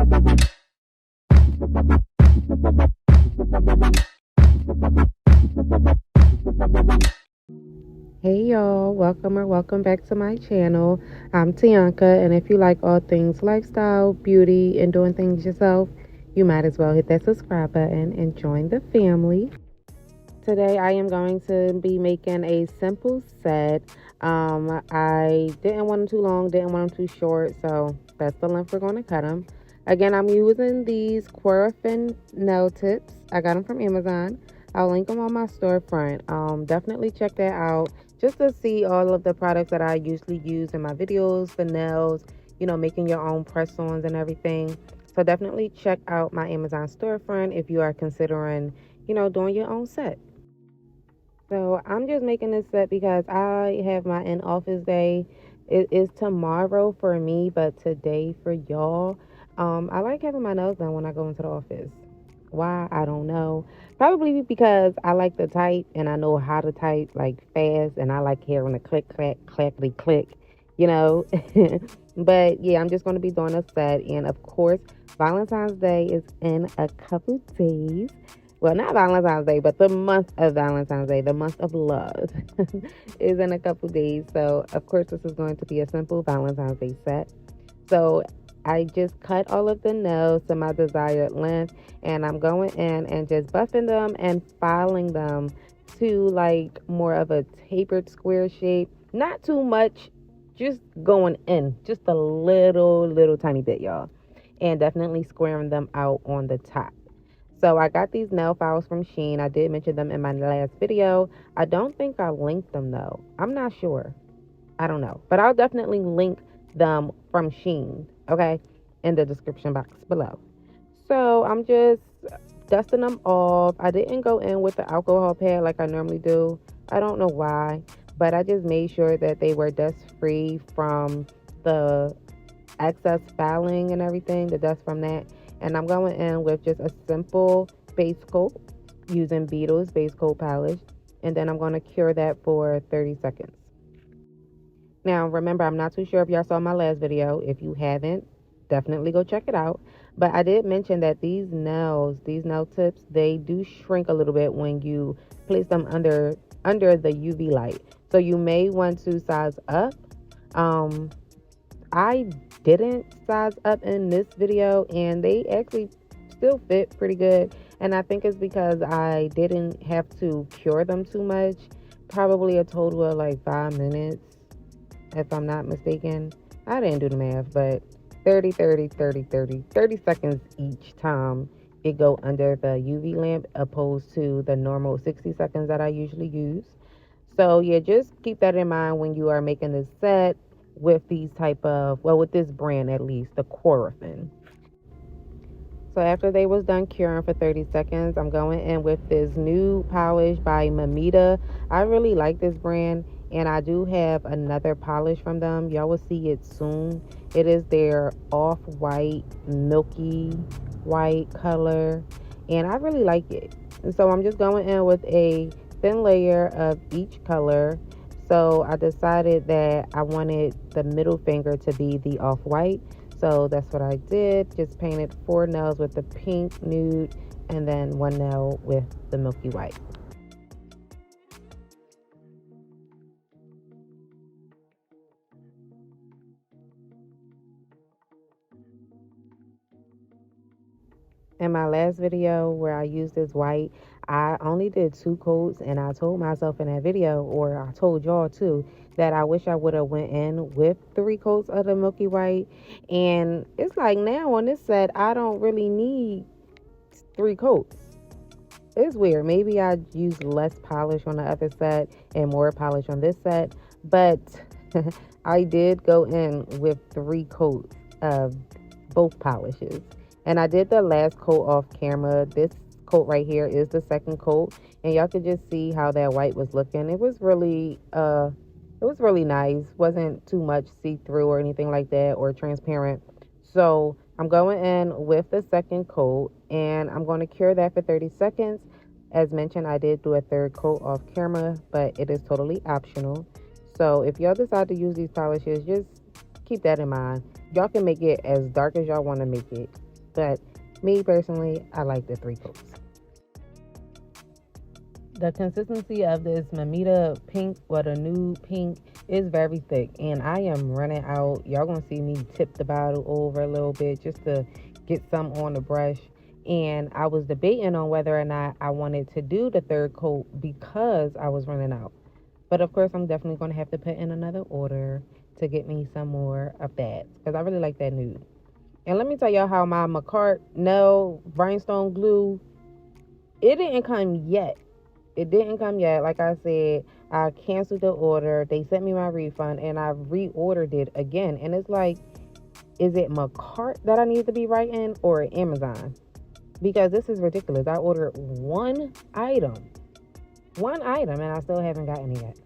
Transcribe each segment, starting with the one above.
Hey y'all, welcome back to my channel. I'm Teaunca, and if you like all things lifestyle, beauty, and doing things yourself, you might as well hit that subscribe button and join the family. Today I am going to be making a simple set. I didn't want them too long, didn't want them too short, so that's the length we're going to cut them. Again, I'm using these Querafin nail tips. I got them from Amazon. I'll link them on my storefront. Definitely check that out just to see all of the products that I usually use in my videos for nails, making your own press-ons and everything. So definitely check out my Amazon storefront if you are considering, doing your own set. So I'm just making this set because I have my in-office day. It is tomorrow for me, but today for y'all. I like having my nails done when I go into the office. Why? I don't know. Probably because I like to type and I know how to type like fast, and I like hearing the click, clack, clackety, click, you know. But yeah, I'm just going to be doing a set. And of course, Valentine's Day is in a couple days. Well, not Valentine's Day, but the month of Valentine's Day, the month of love, is in a couple days. So, of course, this is going to be a simple Valentine's Day set. So, I just cut all of the nails to my desired length, and I'm going in and just buffing them and filing them to like more of a tapered square shape. Not too much, just going in, just a little tiny bit, y'all. And definitely squaring them out on the top. So I got these nail files from Shein. I did mention them in my last video. I don't think I linked them though. I'm not sure. I don't know. But I'll definitely link them from Shein, okay, in the description box below. So I'm just dusting them off. I didn't go in with the alcohol pad like I normally do. I don't know why. But I just made sure that they were dust free from the excess filing and everything, the dust from that. And I'm going in with just a simple base coat using Beetle's base coat polish. And then I'm going to cure that for 30 seconds. Now, remember, I'm not too sure if y'all saw my last video. If you haven't, definitely go check it out. But I did mention that these nail tips, they do shrink a little bit when you place them under the UV light. So you may want to size up. I didn't size up in this video, and they actually still fit pretty good. And I think it's because I didn't have to cure them too much. Probably a total of like 5 minutes, if I'm not mistaken. I didn't do the math, but 30 seconds each time it go under the UV lamp, opposed to the normal 60 seconds that I usually use. So yeah, just keep that in mind when you are making this set with these type of, with this brand at least, the Querafin. So after they was done curing for 30 seconds, I'm going in with this new polish by Mamita. I really like this brand, and I do have another polish from them. Y'all will see it soon. It is their off-white, milky white color, and I really like it. And so I'm just going in with a thin layer of each color. So I decided that I wanted the middle finger to be the off-white. So that's what I did. Just painted 4 nails with the pink nude and then 1 nail with the milky white. In my last video where I used this white, I only did 2 coats, and I told myself in that video, or I told y'all too, that I wish I would have went in with 3 coats of the milky white. And it's like now on this set, I don't really need 3 coats. It's weird. Maybe I used less polish on the other set and more polish on this set, but I did go in with 3 coats of both polishes. And I did the last coat off camera. This coat right here is the second coat, and y'all could just see how that white was looking. It was really nice. Wasn't too much see-through or anything like that, or transparent. So I'm going in with the second coat, and I'm going to cure that for 30 seconds. As mentioned, I did do a third coat off camera, but it is totally optional. So if y'all decide to use these polishes, just keep that in mind. Y'all can make it as dark as y'all want to make it. But me personally, I like the 3 coats. The consistency of this Mamita pink, or the nude pink, is very thick. And I am running out. Y'all gonna see me tip the bottle over a little bit just to get some on the brush. And I was debating on whether or not I wanted to do the 3rd coat because I was running out. But of course, I'm definitely going to have to put in another order to get me some more of that, because I really like that nude. And let me tell y'all how my McCart nail rhinestone glue, it didn't come yet. It didn't come yet. Like I said, I canceled the order. They sent me my refund, and I reordered it again. And it's like, is it McCart that I need to be writing, or Amazon? Because this is ridiculous. I ordered one item, and I still haven't gotten it yet.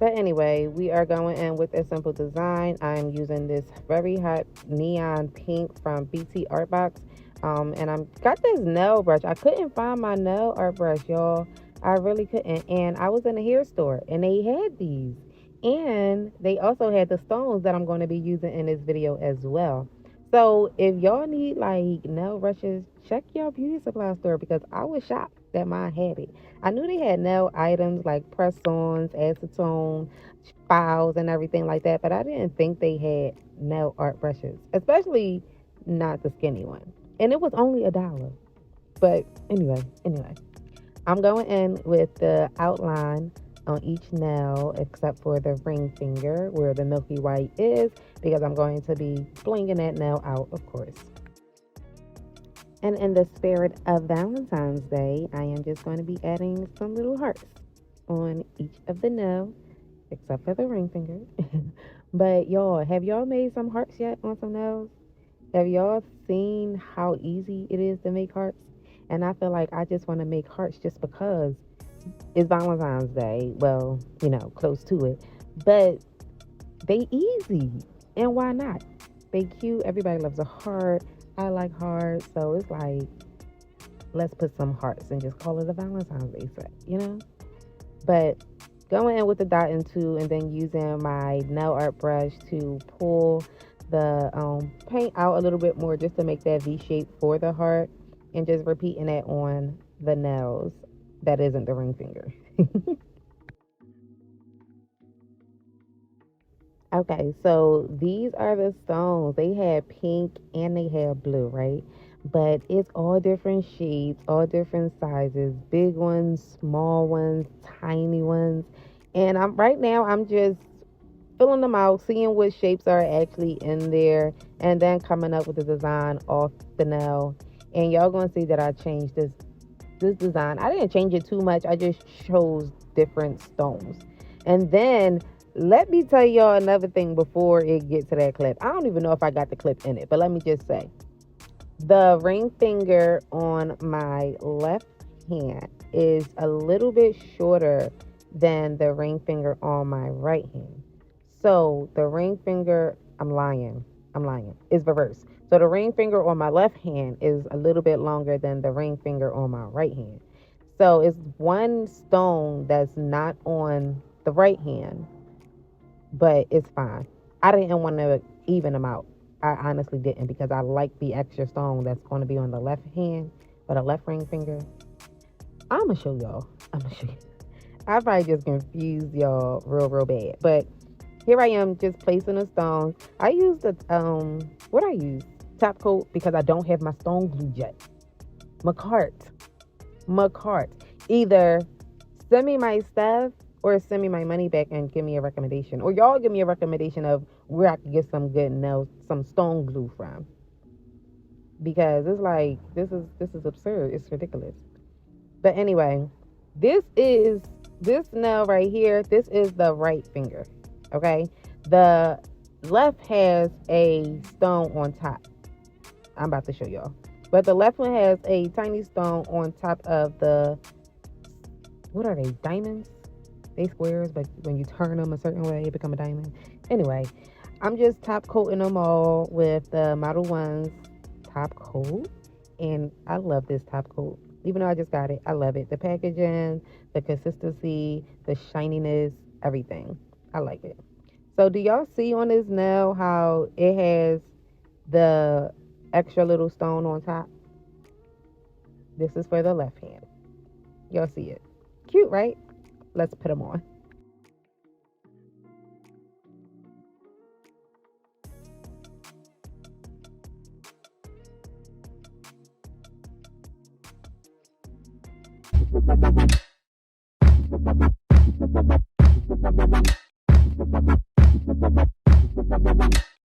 But anyway, we are going in with a simple design. I'm using this very hot neon pink from BT Art Box. And I'm got this nail brush. I couldn't find my nail art brush, y'all. I really couldn't. And I was in a hair store, and they had these. And they also had the stones that I'm going to be using in this video as well. So if y'all need like nail brushes, check your beauty supply store, because I was shocked that mine had it. I knew they had nail items like press-ons, acetone, files, and everything like that, but I didn't think they had nail art brushes, especially not the skinny one. And it was only $1. But anyway, I'm going in with the outline on each nail except for the ring finger where the milky white is, because I'm going to be blinging that nail out, of course. And in the spirit of Valentine's Day, I am just going to be adding some little hearts on each of the nails except for the ring finger. But y'all, have y'all made some hearts yet on some nails? Have y'all seen how easy it is to make hearts? And I feel like I just want to make hearts just because it's Valentine's Day. Well, close to it. But they easy. And why not? They cute. Everybody loves a heart. I like hearts. So it's like, let's put some hearts and just call it a Valentine's Day set, But going in with the dot and 2, and then using my nail art brush to pull the paint out a little bit more just to make that V shape for the heart, and just repeating that on the nails that isn't the ring finger. Okay, so these are the stones. They have pink and they have blue, right? But it's all different shades, all different sizes, big ones, small ones, tiny ones. And I'm just filling them out, seeing what shapes are actually in there, and then coming up with the design off the nail. And y'all gonna see that I changed this design. I didn't change it too much. I just chose different stones. And then let me tell y'all another thing before it gets to that clip. I don't even know if I got the clip in it, but let me just say, the ring finger on my left hand is a little bit shorter than the ring finger on my right hand. So the ring finger, I'm lying, it's reversed. So the ring finger on my left hand is a little bit longer than the ring finger on my right hand. So it's one stone that's not on the right hand, but it's fine. I didn't want to even them out. I honestly didn't, because I like the extra stone that's going to be on the left hand, or the left ring finger. I'm going to show y'all. I probably just confused y'all real bad. But here I am just placing the stones. I used the, what I use? Top coat, because I don't have my stone glue yet. McCart. Either send me my stuff or send me my money back and give me a recommendation. Or y'all give me a recommendation of where I could get some good nails, some stone glue from. Because it's like, this is absurd. It's ridiculous. But anyway, this nail right here, this is the right finger. Okay? The left has a stone on top. I'm about to show y'all. But the left one has a tiny stone on top of the, what are they, diamonds? They squares, but when you turn them a certain way, it become a diamond. Anyway, I'm just top coating them all with the Model 1's top coat. And I love this top coat. Even though I just got it, I love it. The packaging, the consistency, the shininess, everything. I like it. So do y'all see on this nail how it has the extra little stone on top. This is for the left hand. You'll see it. Cute, right? Let's put them on.